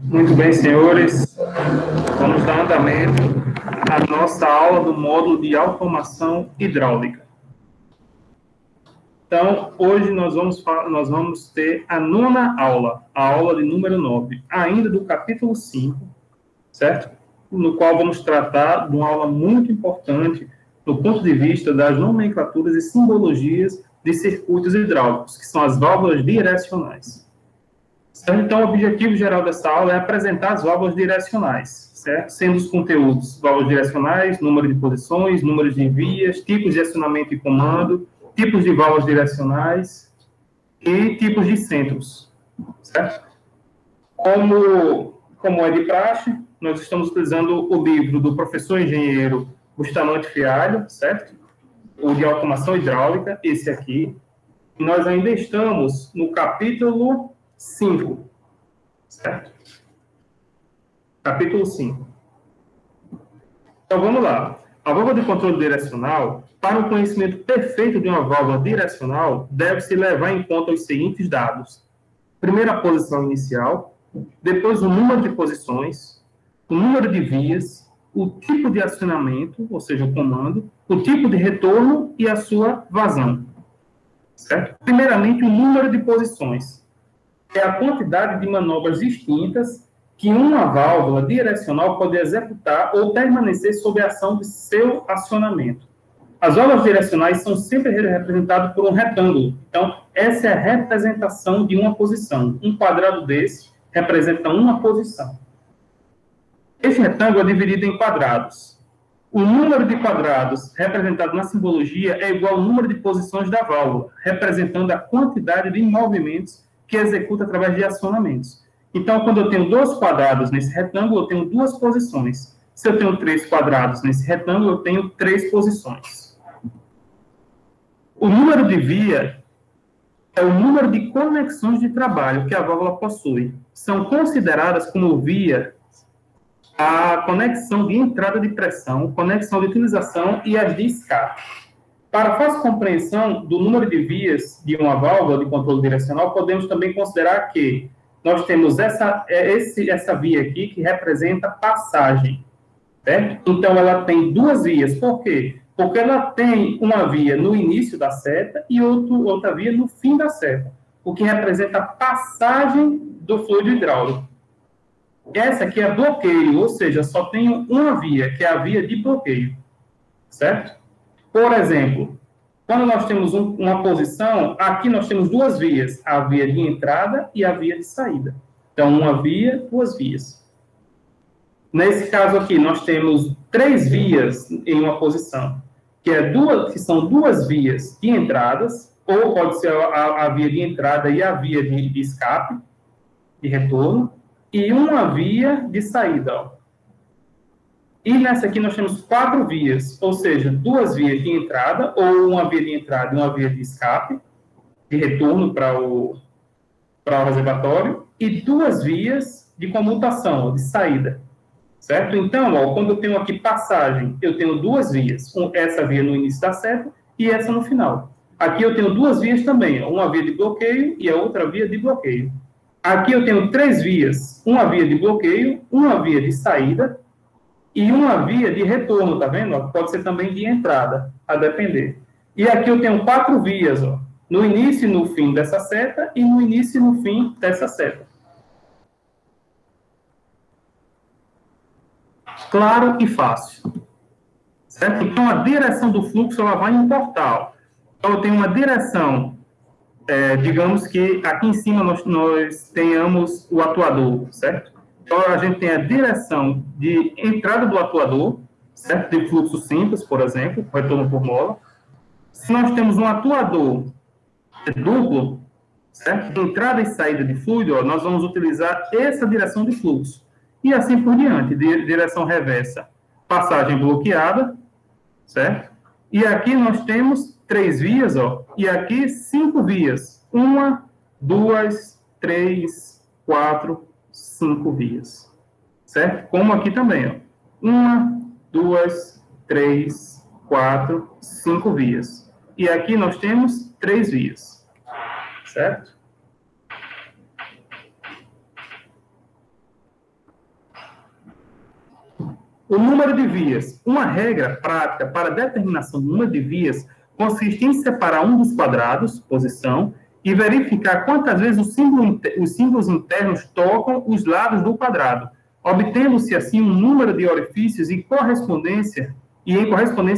Muito bem, senhores. Vamos dar andamento à nossa aula do módulo de automação hidráulica. Então, hoje nós vamos ter a nona aula, a aula de número 9, ainda do capítulo 5, certo? No qual vamos tratar de uma aula muito importante do ponto de vista das nomenclaturas e simbologias de circuitos hidráulicos, que são as válvulas direcionais. Então, o objetivo geral dessa aula é apresentar as válvulas direcionais, certo? Sendo os conteúdos válvulas direcionais, número de posições, números de vias, tipos de acionamento e comando, tipos de válvulas direcionais e tipos de centros, certo? Como é de praxe, nós estamos utilizando o livro do professor engenheiro Bustamante Fialho, certo? O de automação hidráulica, esse aqui. E nós ainda estamos no capítulo 5, certo? Capítulo 5. Então, vamos lá. A válvula de controle direcional, para o conhecimento perfeito de uma válvula direcional, deve-se levar em conta os seguintes dados. Primeiro, a posição inicial, depois o número de posições, o número de vias, o tipo de acionamento, ou seja, o comando, o tipo de retorno e a sua vazão. Certo? Primeiramente, o número de posições. É a quantidade de manobras distintas que uma válvula direcional pode executar ou permanecer sob a ação de seu acionamento. As válvulas direcionais são sempre representadas por um retângulo. Então, essa é a representação de uma posição. Um quadrado desse representa uma posição. Esse retângulo é dividido em quadrados. O número de quadrados representado na simbologia é igual ao número de posições da válvula, representando a quantidade de movimentos que executa através de acionamentos. Então, quando eu tenho 2 quadrados nesse retângulo, eu tenho 2 posições. Se eu tenho 3 quadrados nesse retângulo, eu tenho 3 posições. O número de via é o número de conexões de trabalho que a válvula possui. São consideradas como via a conexão de entrada de pressão, conexão de utilização e as de escape. Para fácil compreensão do número de vias de uma válvula de controle direcional, podemos também considerar que nós temos essa via aqui que representa passagem, certo? Então, ela tem 2 vias. Por quê? Porque ela tem uma via no início da seta e outra via no fim da seta, o que representa a passagem do fluido hidráulico. Essa aqui é bloqueio, ou seja, só tenho uma via, que é a via de bloqueio, certo? Por exemplo, quando nós temos uma posição, aqui nós temos 2 vias, a via de entrada e a via de saída. Então, uma via, 2 vias. Nesse caso aqui, nós temos 3 vias em uma posição, que são 2 vias de entradas, ou pode ser a via de entrada e a via de escape, de retorno, e uma via de saída. Ó. E nessa aqui nós temos 4 vias, ou seja, 2 vias de entrada, ou uma via de entrada e uma via de escape, de retorno para o reservatório, e 2 vias de comutação, ó, de saída. Certo? Então, ó, quando eu tenho aqui passagem, eu tenho 2 vias, essa via no início da seta e essa no final. Aqui eu tenho 2 vias também, ó, uma via de bloqueio e a outra via de bloqueio. Aqui eu tenho 3 vias, uma via de bloqueio, uma via de saída e uma via de retorno, tá vendo? Pode ser também de entrada, a depender. E aqui eu tenho 4 vias, ó, no início e no fim dessa seta e no início e no fim dessa seta. Claro e fácil. Certo? Então, a direção do fluxo ela vai importar. Então, eu tenho uma direção, digamos que aqui em cima nós tenhamos o atuador, certo? Então, a gente tem a direção de entrada do atuador, certo? De fluxo simples, por exemplo, retorno por mola. Se nós temos um atuador duplo, certo? De entrada e saída de fluido, ó, nós vamos utilizar essa direção de fluxo. E assim por diante, direção reversa, passagem bloqueada, certo? E aqui nós temos 3 vias, ó, e aqui 5 vias. 1, 2, 3, 4, 5 vias. Certo? Como aqui também, ó. 1, 2, 3, 4, 5 vias. E aqui nós temos 3 vias, certo? O número de vias. Uma regra prática para a determinação do número de vias consiste em separar um dos quadrados, posição, e verificar quantas vezes os símbolos internos tocam os lados do quadrado, obtendo-se assim um número de orifícios em correspondência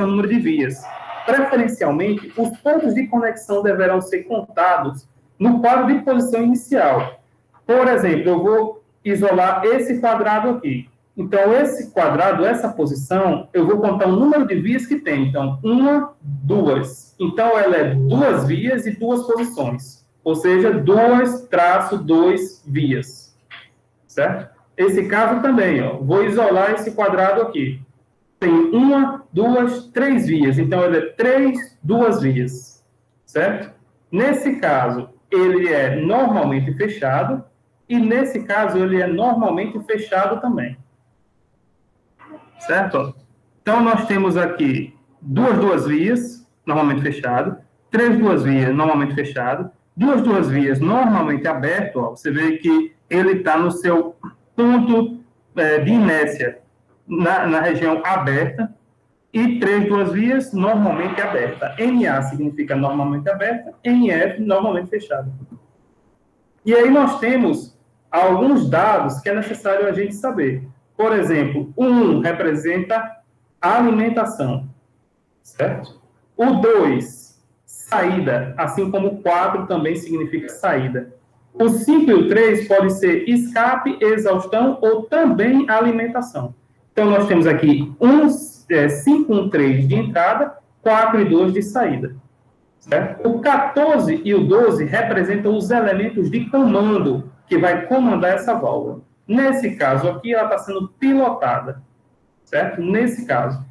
ao número de vias. Preferencialmente, os pontos de conexão deverão ser contados no quadro de posição inicial. Por exemplo, eu vou isolar esse quadrado aqui. Então, esse quadrado, essa posição, eu vou contar o número de vias que tem. Então, 1, 2. Então, ela é 2 vias e 2 posições. Ou seja, 2-2 vias. Certo? Esse caso também, ó, vou isolar esse quadrado aqui. Tem 1, 2, 3 vias. Então, ele é 2 vias. Certo? Nesse caso, ele é normalmente fechado. E nesse caso, ele é normalmente fechado também. Certo? Então, nós temos aqui 2 vias, normalmente fechado, 3 vias, normalmente fechado, 2 vias, normalmente aberto. Ó, você vê que ele está no seu ponto de inércia, na região aberta, e 2 vias, normalmente aberta. NA significa normalmente aberta, NF, normalmente fechada. E aí nós temos alguns dados que é necessário a gente saber. Por exemplo, o 1 representa alimentação, certo? O 2, saída, assim como o 4 também significa saída. O 5 e o 3 podem ser escape, exaustão ou também alimentação. Então, nós temos aqui 5, 1, 3 de entrada, 4 e 2 de saída. Certo? O 14 e o 12 representam os elementos de comando que vai comandar essa válvula. Nesse caso aqui, ela está sendo pilotada, certo? Nesse caso.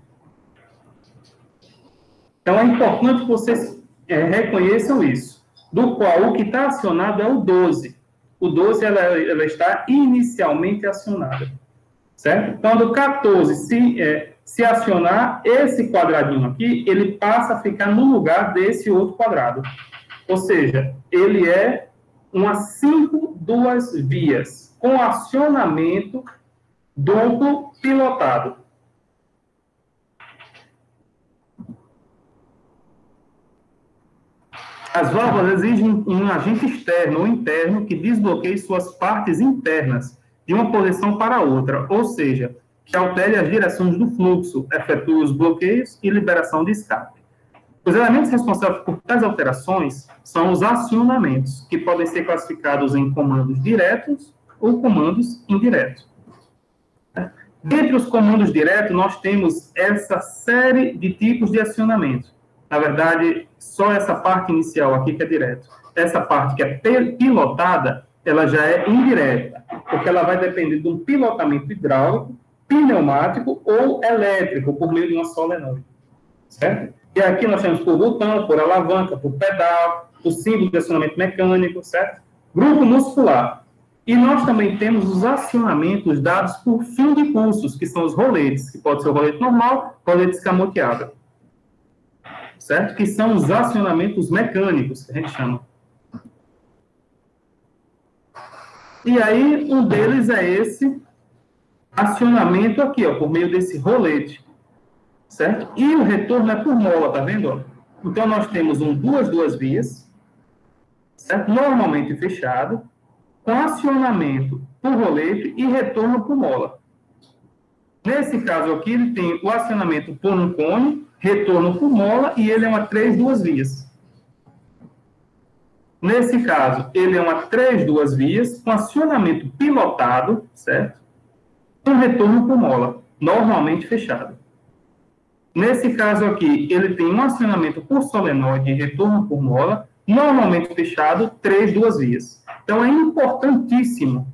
Então, é importante que vocês reconheçam isso, do qual o que está acionado é o 12. O 12, ela está inicialmente acionada, certo? Então, do 14, se acionar esse quadradinho aqui, ele passa a ficar no lugar desse outro quadrado. Ou seja, ele é uma 2 vias, com acionamento duplo pilotado. As válvulas exigem um agente externo ou interno que desbloqueie suas partes internas de uma posição para outra, ou seja, que altere as direções do fluxo, efetue os bloqueios e liberação de escape. Os elementos responsáveis por tais alterações são os acionamentos, que podem ser classificados em comandos diretos ou comandos indiretos. Dentre os comandos diretos, nós temos essa série de tipos de acionamento. Na verdade, só essa parte inicial aqui que é direto. Essa parte que é pilotada, ela já é indireta, porque ela vai depender de um pilotamento hidráulico, pneumático ou elétrico, por meio de uma solenoide. Certo? E aqui nós temos por botão, por alavanca, por pedal, por símbolo de acionamento mecânico, certo? Grupo muscular. E nós também temos os acionamentos dados por fio de pulsos, que são os roletes, que pode ser o rolete normal, rolete escamoteado. Certo? Que são os acionamentos mecânicos, que a gente chama. E aí, um deles é esse acionamento aqui, ó, por meio desse rolete. Certo? E o retorno é por mola, tá vendo? Então, nós temos 2 vias, certo? Normalmente fechado, com acionamento por rolete e retorno por mola. Nesse caso aqui, ele tem o acionamento por um cone, retorno por mola, e ele é uma 2 vias. Nesse caso, ele é uma 2 vias, com acionamento pilotado, certo? Com retorno por mola, normalmente fechado. Nesse caso aqui, ele tem um acionamento por solenoide e retorno por mola, normalmente fechado, 2 vias. Então, é importantíssimo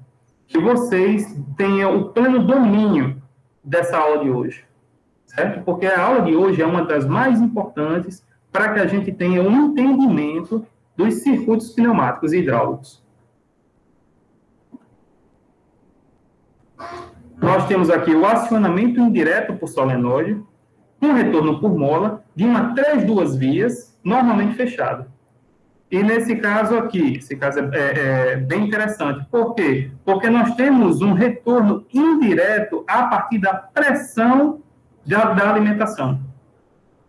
que vocês tenham o pleno domínio dessa aula de hoje, certo? Porque a aula de hoje é uma das mais importantes para que a gente tenha um entendimento dos circuitos pneumáticos e hidráulicos. Nós temos aqui o acionamento indireto por solenoide, com retorno por mola de uma 3-2 vias, normalmente fechado. E nesse caso aqui, esse caso é bem interessante. Por quê? Porque nós temos um retorno indireto a partir da pressão da alimentação.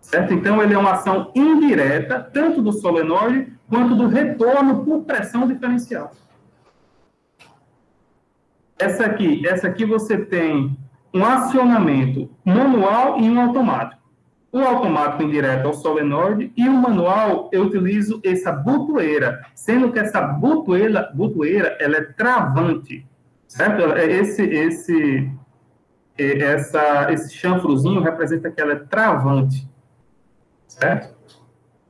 Certo? Então, ele é uma ação indireta, tanto do solenoide, quanto do retorno por pressão diferencial. Essa aqui você tem um acionamento manual e um automático. O automático indireto é o solenoide e o manual eu utilizo essa botoeira, sendo que essa botoeira ela é travante, certo? Esse chanfrozinho representa que ela é travante, certo?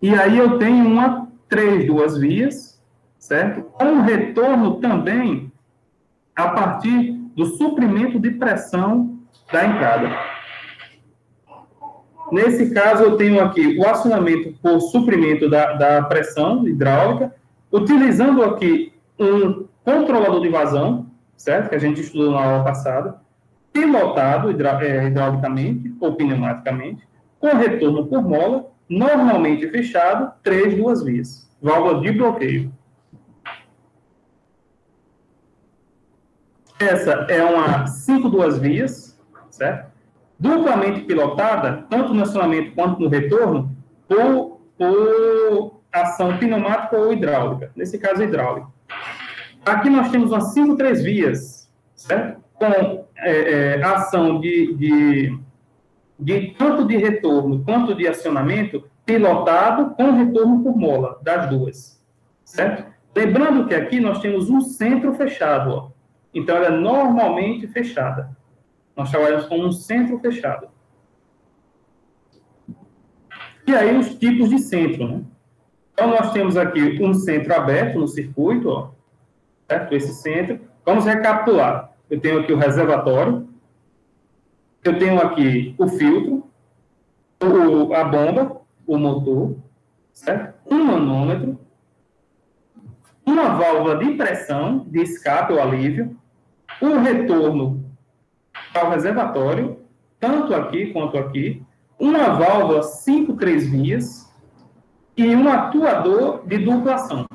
E aí eu tenho uma 3-2 vias, certo? Com retorno também a partir do suprimento de pressão da entrada. Nesse caso, eu tenho aqui o acionamento por suprimento da pressão hidráulica, utilizando aqui um controlador de vazão, certo? Que a gente estudou na aula passada, pilotado hidraulicamente ou pneumaticamente, com retorno por mola, normalmente fechado, 3-2 vias, válvula de bloqueio. Essa é uma 5-2 vias, certo? Duplamente pilotada, tanto no acionamento quanto no retorno, por ação pneumática ou hidráulica, nesse caso hidráulica. Aqui nós temos uma 5-3 vias, certo? Com ação de tanto de retorno quanto de acionamento, pilotado com retorno por mola, das duas, certo? Lembrando que aqui nós temos um centro fechado, ó. Então ela é normalmente fechada. Nós trabalhamos com um centro fechado. E aí os tipos de centro, né? Então nós temos aqui um centro aberto no circuito, ó, certo? Esse centro. Vamos recapitular. Eu tenho aqui o reservatório, eu tenho aqui o filtro, a bomba, o motor, certo? Um manômetro, uma válvula de pressão, de escape ou alívio, o retorno ao reservatório, tanto aqui quanto aqui, uma válvula 5-3 vias e um atuador de dupla ação.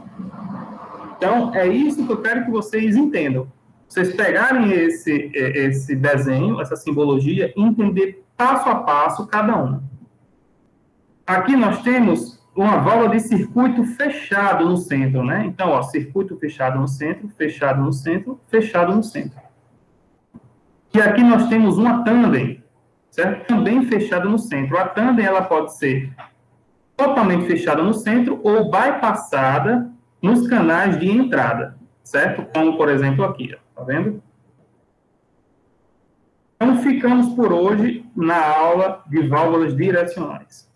Então, é isso que eu quero que vocês entendam. Vocês pegarem esse desenho, essa simbologia, e entender passo a passo cada uma. Aqui nós temos uma válvula de circuito fechado no centro, né? Então, ó, circuito fechado no centro, fechado no centro, fechado no centro. E aqui nós temos uma tandem, certo? Também fechada no centro. A tandem, ela pode ser totalmente fechada no centro ou bypassada nos canais de entrada, certo? Como, por exemplo, aqui, ó, tá vendo? Então, ficamos por hoje na aula de válvulas direcionais.